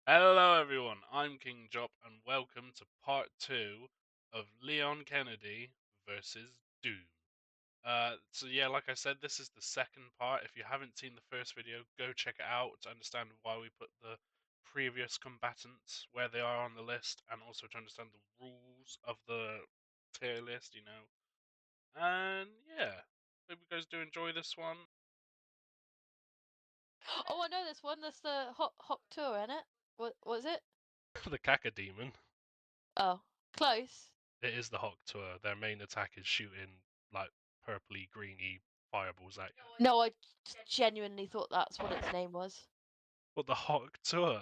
Hello, everyone. I'm King Jop, and welcome to part 2 of Leon Kennedy versus Doom. Like I said, this is the second part. If you haven't seen the first video, go check it out to understand why we put the previous combatants where they are on the list, and also to understand the rules of the tier list, And yeah, hope you guys do enjoy this one. Oh, I know this one. That's the hot tour, isn't it? What was it? The Cacodemon. Oh, close. It is the Hawk Tour. Their main attack is shooting like purpley greeny fireballs at you. No, I genuinely thought that's what its name was. But the Hawk Tour,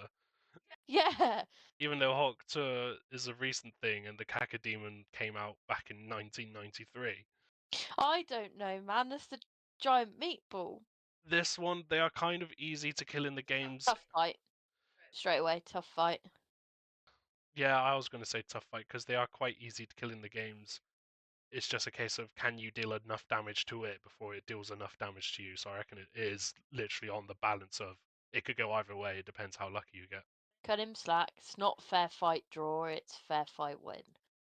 Yeah, even though Hawk Tour is a recent thing and the Cacodemon came out back in 1993, I don't know, man. That's the giant meatball. this one they are kind of easy to kill in the games. Tough fight. Straight away, tough fight. Yeah, I was going to say tough fight because they are quite easy to kill in the games. It's just a case of can you deal enough damage to it before it deals enough damage to you. So I reckon it is literally on the balance of it could go either way. It depends how lucky you get. Cut him slack. It's not fair fight draw. It's fair fight win.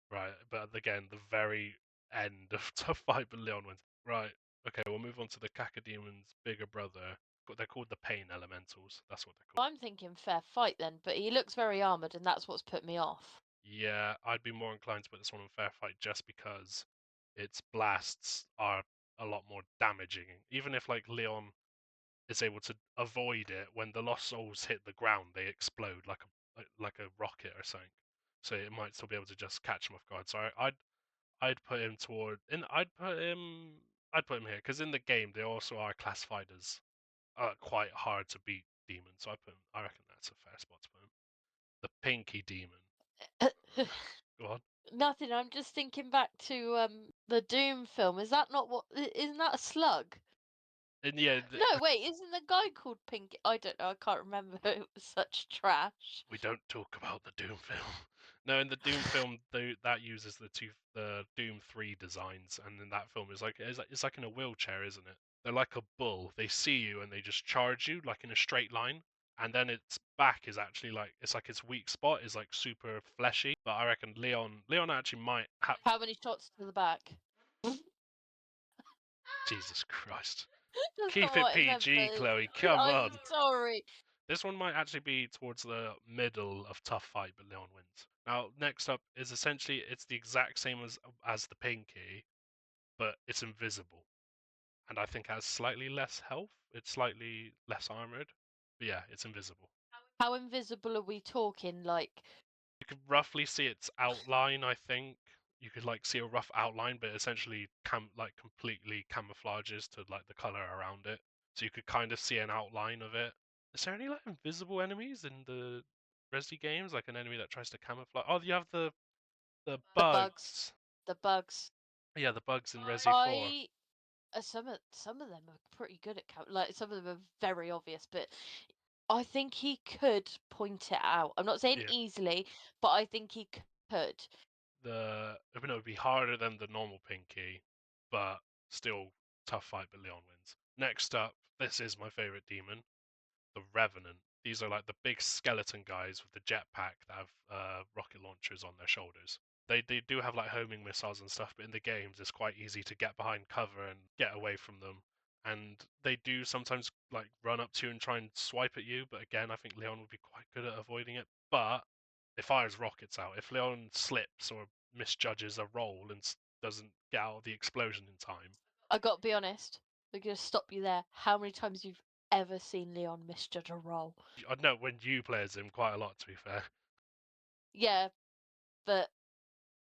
Right, but again, the very end of Tough Fight, but Leon wins. Right, okay, we'll move on to the Cacodemon's bigger brother. They're called the Pain Elementals. That's what they're called. I'm thinking fair fight then, but he looks very armored, and that's what's put me off. Yeah, I'd be more inclined to put this one on Fair Fight just because its blasts are a lot more damaging. Even if like Leon is able to avoid it, when the Lost Souls hit the ground, they explode like a rocket or something. So it might still be able to just catch him off guard. So I'd put him toward, and I'd put him here because in the game they also are classified as quite hard to beat demons. So I reckon that's a fair spot to put him. The Pinky Demon. Go on. Nothing. I'm just thinking back to the Doom film. Is that not what? Isn't that a slug? And yeah, No, wait, isn't the guy called Pink? I don't know, I can't remember. It was such trash. we don't talk about the Doom film. No, in the Doom film, that uses the Doom 3 designs, and in that film, it's like in a wheelchair, isn't it? They're like a bull. They see you and they just charge you like in a straight line, and then its back is actually like it's like its weak spot is like super fleshy. But I reckon Leon actually might have. How many shots to the back? Jesus Christ! That's not Keep it what I meant, PG, but Chloe. Come I'm on. sorry. This one might actually be towards the middle of Tough Fight, but Leon wins. Now, next up is essentially it's the exact same as the Pinky, but it's invisible, and I think has slightly less health. It's slightly less armored, but yeah, it's invisible. How invisible are we talking? Like, You could roughly see its outline. I think you could like see a rough outline, but essentially completely camouflages to like the color around it, so you could kind of see an outline of it. Is there any like invisible enemies in the Resi games? Like an enemy that tries to camouflage? Oh, you have the the bugs. bugs. The bugs. Yeah, the bugs in Resi 4. I some of them are pretty good at like some of them are very obvious, but I think he could point it out. I'm not saying Yeah, easily, but I think he could. it would be harder than the normal Pinky, but still tough fight. But Leon wins. Next up, this is my favorite demon, the Revenant. These are like the big skeleton guys with the jetpack that have rocket launchers on their shoulders. They do have like homing missiles and stuff, but in the games it's quite easy to get behind cover and get away from them. And they do sometimes like run up to you and try and swipe at you, but again, I think Leon would be quite good at avoiding it. But it fires rockets out. If Leon slips or misjudges a roll and doesn't get out of the explosion in time, I got to be honest. I'm gonna stop you there. How many times you've ever seen Leon misjudge a roll? I know when you play as him quite a lot, to be fair. Yeah, but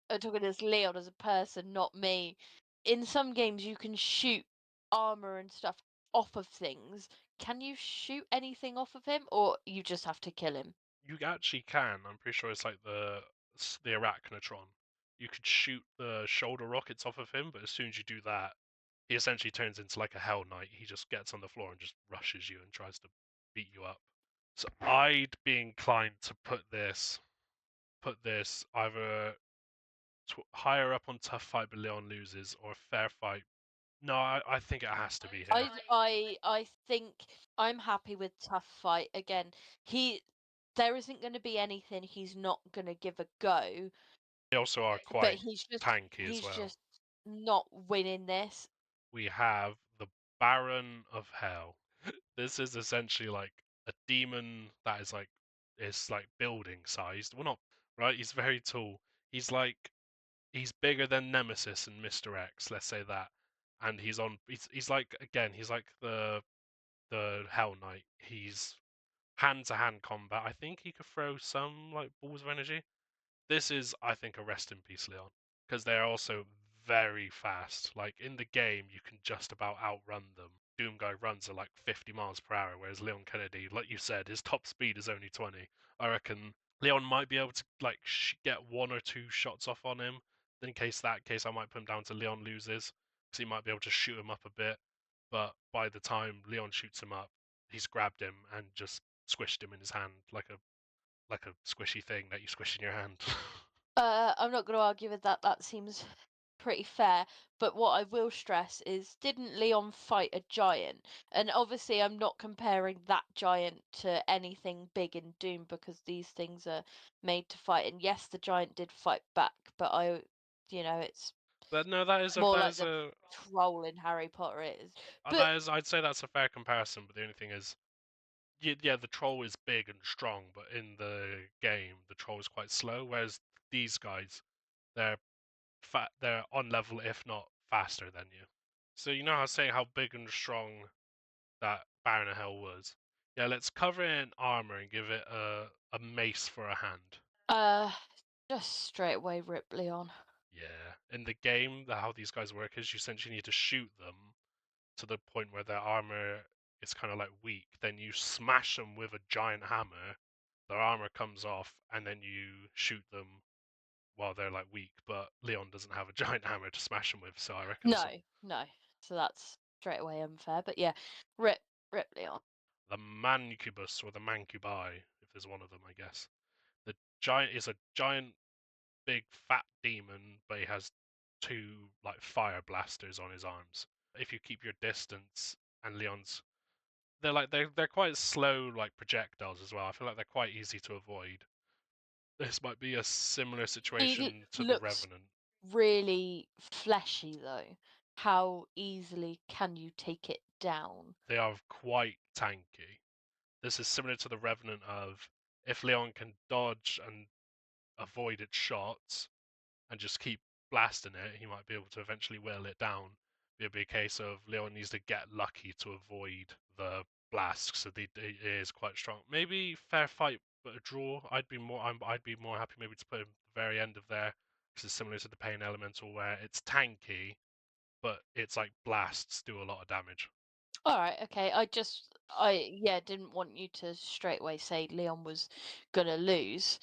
I'm talking as Leon as a person, not me. In some games, you can shoot armor and stuff off of things. Can you shoot anything off of him, or you just have to kill him? You actually can. I'm pretty sure it's like the Arachnotron. You could shoot the shoulder rockets off of him, but as soon as you do that, he essentially turns into like a Hell Knight. He just gets on the floor and just rushes you and tries to beat you up. So I'd be inclined to put this either higher up on Tough Fight, but Leon loses, or Fair Fight. No, I think it has to be here. I think I'm happy with tough fight again. He there isn't going to be anything he's not going to give a go, They also are but quite tanky as he's well. just not winning this. We have the Baron of Hell. This is essentially like a demon that is like building sized. Well, not right. He's very tall. He's like he's bigger than Nemesis and Mr. X. Let's say that. And he's like again. He's like the Hell Knight. He's hand to hand combat. I think he could throw some like balls of energy. This is, I think, a rest in peace, Leon, because they're also very fast. Like in the game, you can just about outrun them. Doomguy runs at like 50 miles per hour, whereas Leon Kennedy, like you said, his top speed is only 20. I reckon Leon might be able to like get one or two shots off on him. In case, I might put him down to Leon loses, because he might be able to shoot him up a bit. But by the time Leon shoots him up, he's grabbed him and just squished him in his hand like a squishy thing that you squish in your hand. I'm not going to argue with that. That seems pretty fair. But what I will stress is, didn't Leon fight a giant? And obviously, I'm not comparing that giant to anything big in Doom because these things are made to fight. And yes, the giant did fight back, but it's But no, more that like is the a troll in Harry Potter is. But that is I'd say that's a fair comparison. But the only thing is, yeah, the troll is big and strong, but in the game, the troll is quite slow. Whereas these guys, they're they're on level, if not faster than you. So you know how I was saying how big and strong that Baron of Hell was. Yeah, let's cover it in armor and give it a mace for a hand. uh, just straight away rip Leon. Yeah, in the game, how these guys work is you essentially need to shoot them to the point where their armor is kind of like weak. Then you smash them with a giant hammer, their armor comes off, and then you shoot them while they're like weak. But Leon doesn't have a giant hammer to smash them with, so I reckon No, no. So that's straight away unfair. But yeah, rip, rip Leon. the Mancubus or the Mancubi, if there's one of them, I guess. The giant is a giant, big, fat demon, but he has two like fire blasters on his arms. If you keep your distance, and Leon's they're quite slow like projectiles as well. I feel like they're quite easy to avoid. This might be a similar He situation to the looks Revenant. really fleshy though. How easily can you take it down? They are quite tanky. This is similar to the Revenant of if Leon can dodge and avoid its shots and just keep blasting it, he might be able to eventually whittle it down. It'd be a case of Leon needs to get lucky to avoid the blasts, so it is quite strong. Maybe fair fight, but a draw. I'd be more happy maybe to put him at the very end of there, because it's similar to the Pain Elemental where it's tanky, but it's like blasts do a lot of damage. All right, okay. Yeah, didn't want you to straight away say Leon was gonna lose.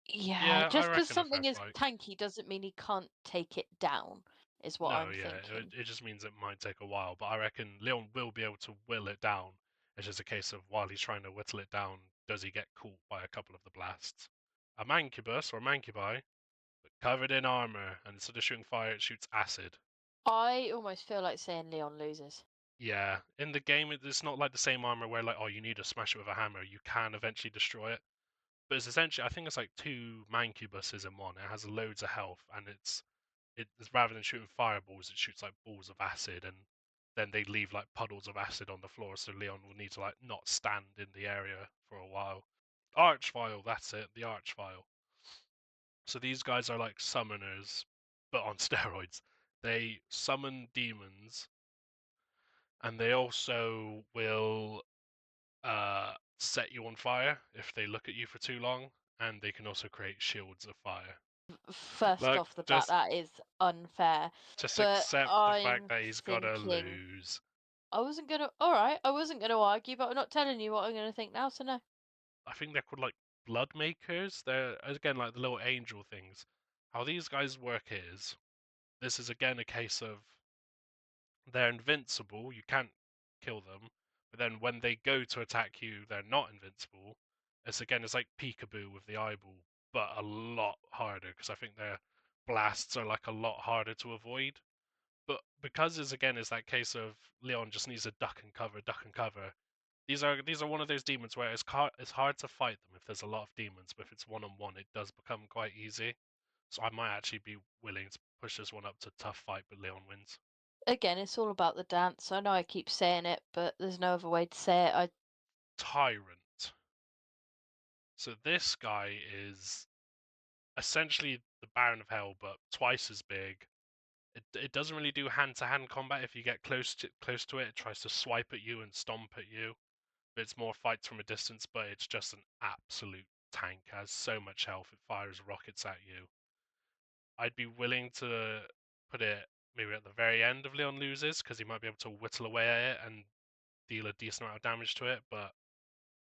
Yeah, Yeah, I just because reckon a fair something is fight. tanky doesn't mean he can't take it down, is what No, I'm yeah, thinking. it just means it might take a while, but I reckon Leon will be able to whittle it down. It's just a case of while he's trying to whittle it down, does he get caught by a couple of the blasts? A Mancubus or a Mancubi, but covered in armor, and instead of shooting fire, it shoots acid. I almost feel like saying Leon loses. Yeah, in the game, it's not like the same armor where like, oh, you need to smash it with a hammer. You can eventually destroy it, but it's essentially, I think it's like two Mancubuses in one. It has loads of health, and it's rather than shooting fireballs, it shoots like balls of acid, and then they leave like puddles of acid on the floor. So Leon will need to like not stand in the area for a while. Archvile, that's it, the Archvile. So these guys are like summoners, but on steroids. They summon demons, and they also will set you on fire if they look at you for too long, and they can also create shields of fire. First Like off the bat, just that is unfair. just But accept the fact I'm that he's gotta thinking lose. all right, I wasn't gonna argue, but I'm not telling you what I'm gonna think now, so no. I think they're called like blood makers. They're again like the little angel things. How these guys work is this is again a case of they're invincible. You can't kill them, but then when they go to attack you, they're not invincible. It's like peekaboo with the eyeball, but a lot harder because I think their blasts are like a lot harder to avoid. But because it's that case of Leon just needs to duck and cover, These are one of those demons where it's hard to fight them if there's a lot of demons, but if it's one-on-one, it does become quite easy. So I might actually be willing to push this one up to tough fight, but Leon wins. Again, it's all about the dance. I know I keep saying it, but there's no other way to say it. Tyrant. So this guy is essentially the Baron of Hell, but twice as big. It doesn't really do hand-to-hand combat. If you get close to it, it tries to swipe at you and stomp at you. But it's more fights from a distance. But it's just an absolute tank. It has so much health. It fires rockets at you. I'd be willing to put it maybe at the very end of Leon loses because he might be able to whittle away at it and deal a decent amount of damage to it. But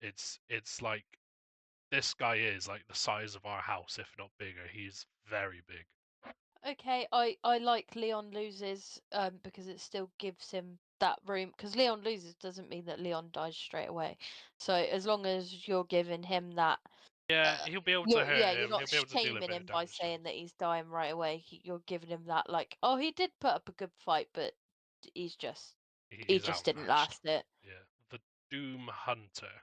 it's like this guy is like the size of our house, if not bigger. He's very big. Okay, I like Leon loses because it still gives him that room. Because Leon loses doesn't mean that Leon dies straight away. So as long as you're giving him that, Yeah, uh, he'll be able to you're hurt yeah, you're him. not He'll be able to deal a shaming bit of him by damage to him. saying that he's dying right away. You're giving him that like, oh, he did put up a good fight, but he's just he He's just didn't outmatched. last it. Yeah, the Doom Hunter.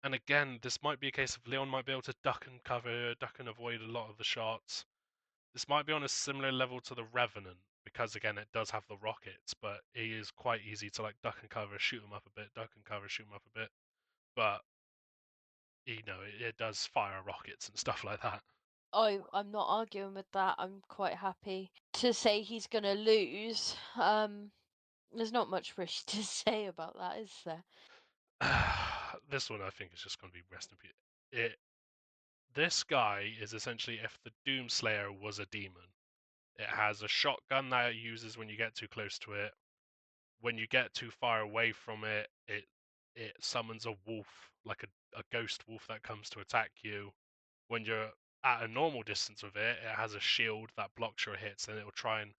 And again, this might be a case of Leon might be able to duck and cover, duck and avoid a lot of the shots. This might be on a similar level to the Revenant because again, it does have the rockets, but he is quite easy to like duck and cover, shoot him up a bit, duck and cover, shoot him up a bit. But it does fire rockets and stuff like that. I'm not arguing with that. I'm quite happy to say he's gonna lose. There's not much really to say about that, is there? This one I think is just going to be rest in peace. This guy is essentially if the Doomslayer was a demon. It has a shotgun that it uses when you get too close to it. When you get too far away from it, it summons a wolf, like a ghost wolf that comes to attack you. When you're at a normal distance with it, it has a shield that blocks your hits, and it'll try and.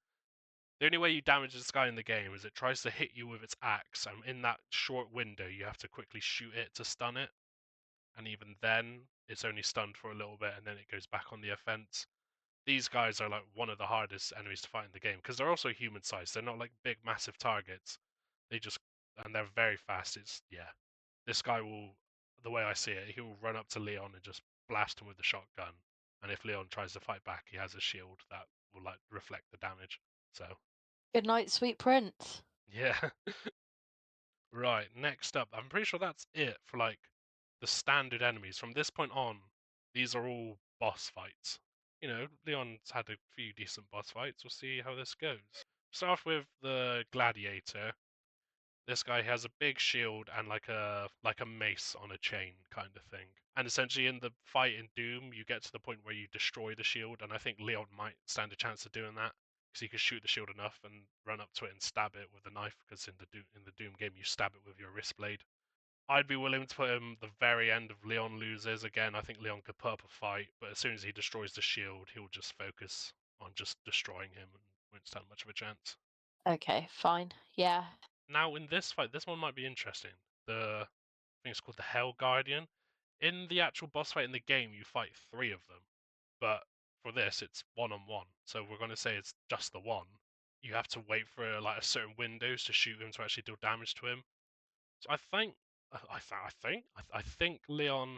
The only way you damage this guy in the game is it tries to hit you with its axe, and in that short window, you have to quickly shoot it to stun it. And even then, it's only stunned for a little bit, and then it goes back on the offense. These guys are like one of the hardest enemies to fight in the game because they're also human sized. They're not like big, massive targets. They just and they're very fast. It's yeah. This guy will, the way I see it, he will run up to Leon and just blast him with the shotgun. And if Leon tries to fight back, he has a shield that will like reflect the damage. So Good night, sweet prince. yeah. Right, next up, I'm pretty sure that's it for like the standard enemies. From this point on, these are all boss fights. Leon's had a few decent boss fights. We'll see how this goes. Start off with the gladiator. This guy has a big shield and like a mace on a chain kind of thing. And essentially in the fight in Doom, you get to the point where you destroy the shield, and I think Leon might stand a chance of doing that because he can shoot the shield enough and run up to it and stab it with a knife. Because in the Doom game, you stab it with your wrist blade. I'd be willing to put him the very end of Leon loses. Again, I think Leon could put up a fight, but as soon as he destroys the shield, he'll just focus on just destroying him and won't stand much of a chance. Okay, fine. Yeah. Now in this fight, this one might be interesting. I think it's called the Hell Guardian. In the actual boss fight in the game, you fight three of them, but for this, it's one-on-one. So we're going to say it's just the one. You have to wait for like a certain windows to shoot him to actually deal damage to him. So I think Leon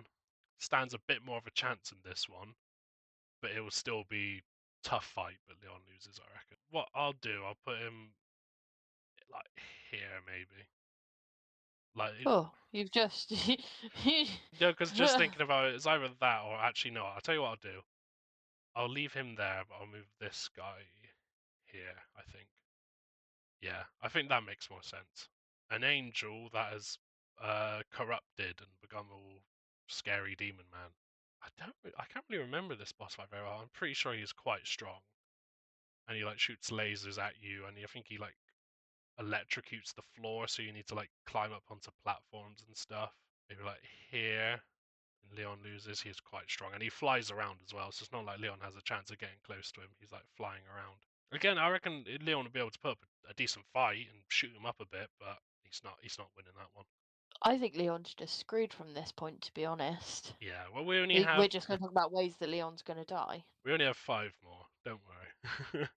stands a bit more of a chance in this one, but it will still be tough fight. But Leon loses, I reckon. What I'll do, I'll put him like here maybe. Like Oh, you've just no, because just thinking about it, it's either that or actually no. I'll tell you what I'll do. I'll leave him there, but I'll move this guy here. I think. Yeah, I think that makes more sense. An angel that has corrupted and become all scary demon man. I can't really remember this boss fight very well. I'm pretty sure he's quite strong, and he like shoots lasers at you, and I think he like electrocutes the floor, so you need to like climb up onto platforms and stuff. Maybe like here. And Leon loses, he's quite strong, and he flies around as well. So it's not like Leon has a chance of getting close to him. He's like flying around. Again, I reckon Leon will be able to put up a decent fight and shoot him up a bit, but he's not. He's not winning that one. I think Leon's just screwed from this point, to be honest. Yeah. Well, we only We're have just going to talk about ways that Leon's going to die. we only have five more. Don't worry.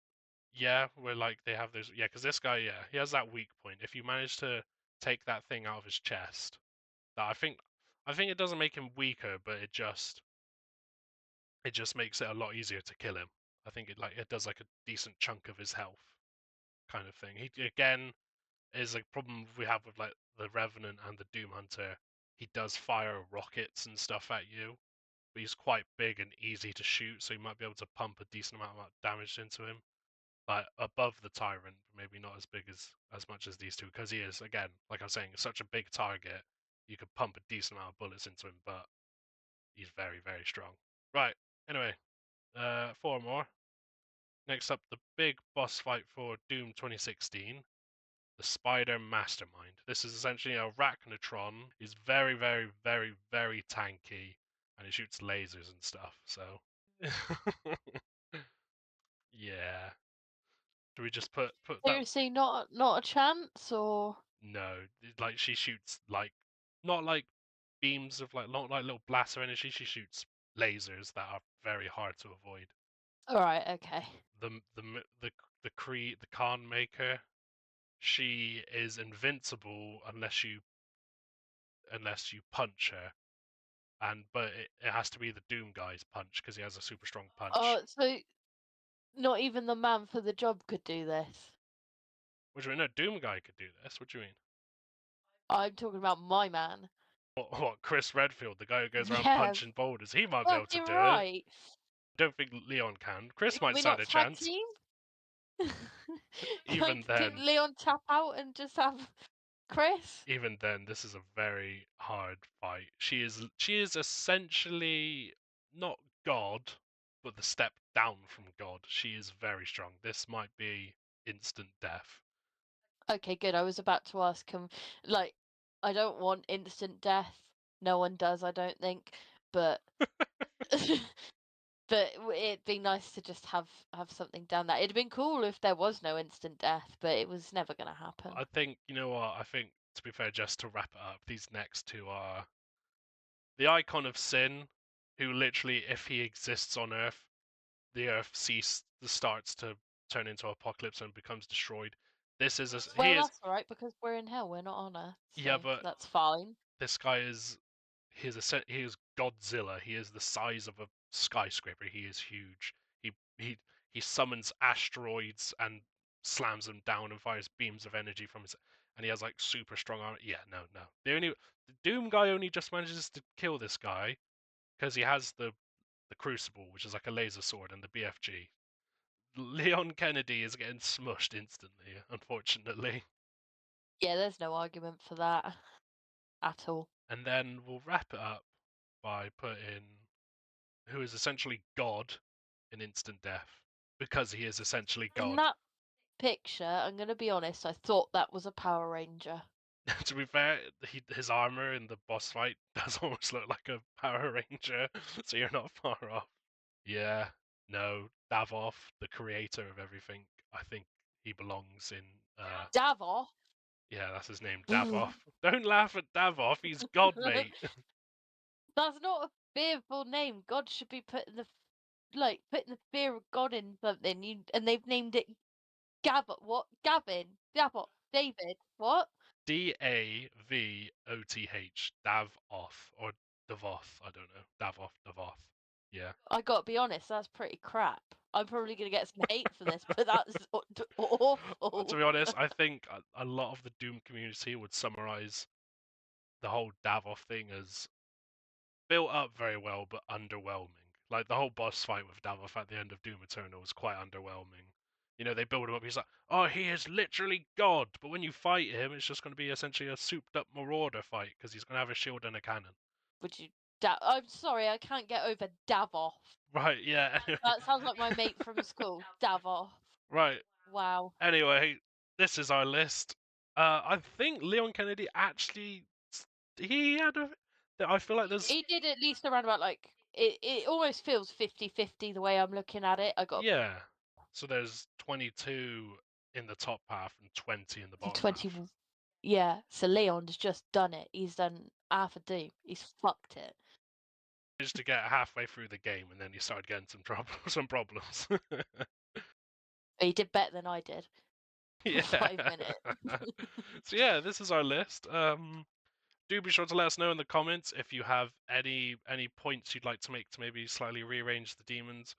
Yeah, we're like they have those. Yeah, because this guy, yeah, he has that weak point. If you manage to take that thing out of his chest, that I think it doesn't make him weaker, but it just makes it a lot easier to kill him. I think it does like a decent chunk of his health kind of thing. He again is a problem we have with like the Revenant and the Doom Hunter. He does fire rockets and stuff at you, but he's quite big and easy to shoot, so you might be able to pump a decent amount of damage into him. Like above the Tyrant, maybe not as big as much as these two, because he is again, like I was saying, such a big target. You could pump a decent amount of bullets into him, but he's very, very strong. Right. Anyway, four more. Next up, the big boss fight for Doom 2016, the Spider Mastermind. This is essentially a Arachnotron. He's very, very, very, very tanky, and he shoots lasers and stuff. So, yeah. Do we just put that? Seriously, not a chance, or No, like she shoots like not like beams of like not like little blasts of energy. She shoots lasers that are very hard to avoid. all right, okay. The Khan Maker, she is invincible unless you punch her, but it has to be the Doom guy's punch because he has a super strong punch. Oh, so not even the man for the job could do this. What do you mean? No, Doom guy could do this. What do you mean? I'm talking about my man. What? Chris Redfield, the guy who goes around Yeah, punching boulders, he might be able to fucking do it. right. Don't think Leon can. Chris Can might we stand not a tag chance. team? Even Can then, Leon tap out and just have Chris? this is a very hard fight. She is essentially not God, but the step down from God. She is very strong. This might be instant death. Okay, good. I was about to ask him, like, I don't want instant death. No one does, I don't think. But it'd be nice to just have something down that. It'd been cool if there was no instant death, but it was never gonna happen. I think you know what. I think to be fair, just to wrap it up, these next two are the Icon of Sin, who literally, if he exists on Earth, the Earth starts to turn into apocalypse and becomes destroyed. This is he Well, is that's all right because we're in hell, we're not on Earth, yeah, so but that's fine. this guy is he is Godzilla. He is the size of a skyscraper. He is huge. He he he summons asteroids and slams them down and fires beams of energy from his. And he has like super strong armor. Yeah, no, no. The Doom guy only just manages to kill this guy because he has the Crucible, which is like a laser sword, and the BFG. Leon Kennedy is getting smushed instantly, unfortunately. Yeah, there's no argument for that at all. And then we'll wrap it up by putting who is essentially God in instant death because he is essentially In God. that picture, I'm gonna be honest, I thought that was a Power Ranger. To be fair, his armor in the boss fight does almost look like a Power Ranger, so you're not far off. Yeah, no, Davos, the creator of everything, I think he belongs in. Davos? Yeah, that's his name, Davos. Don't laugh at Davos. He's God, mate. That's not a fearful name. God should be putting the fear of God in something. And they've named it what? Gavin. Davos. David. What? Davoth, Davos or Davos. I don't know. Davos. Yeah. I gotta be honest, that's pretty crap. I'm probably gonna get some hate for this, but that's To awful. be honest, I think a lot of the Doom community would summarize the whole Davos thing as built up very well but underwhelming. Like the whole boss fight with Davos at the end of Doom Eternal was quite underwhelming. You know, they build him up. He's like, "Oh, he is literally God," but when you fight him, it's just going to be essentially a souped-up Marauder fight because he's going to have a shield and a cannon. Would you? I'm sorry, I can't get over Davos. Right? Yeah. That sounds like my mate from school. Davos. Right. Wow. Anyway, this is our list. I think Leon Kennedy actually he had a. I feel like there's He did at least around about like it almost feels 50-50 the way I'm looking at it. I got yeah. So there's 22 in the top half and 20 in the bottom 20. half. Yeah, so Leon's just done it. He's done half a Doom. He's fucked it. Just to get halfway through the game and then you started getting some trouble, some problems. But he did better than I did for Yeah. 5 minutes. So yeah, this is our list. do be sure to let us know in the comments if you have any points you'd like to make to maybe slightly rearrange the demons.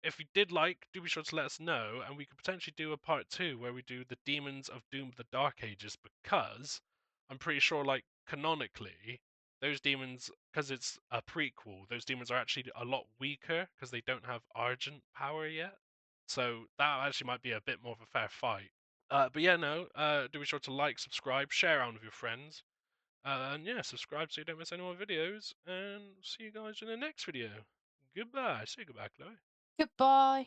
If you did like, do be sure to let us know, and we could potentially do a part 2 where we do the Demons of Doom: The Dark Ages, because I'm pretty sure, like, canonically, those demons, because it's a prequel, those demons are actually a lot weaker because they don't have Argent power yet. So that actually might be a bit more of a fair fight. But yeah, no, do be sure to like, subscribe, share around with your friends. And yeah, subscribe so you don't miss any more videos. And see you guys in the next video. Goodbye. Say goodbye, Chloe. Goodbye.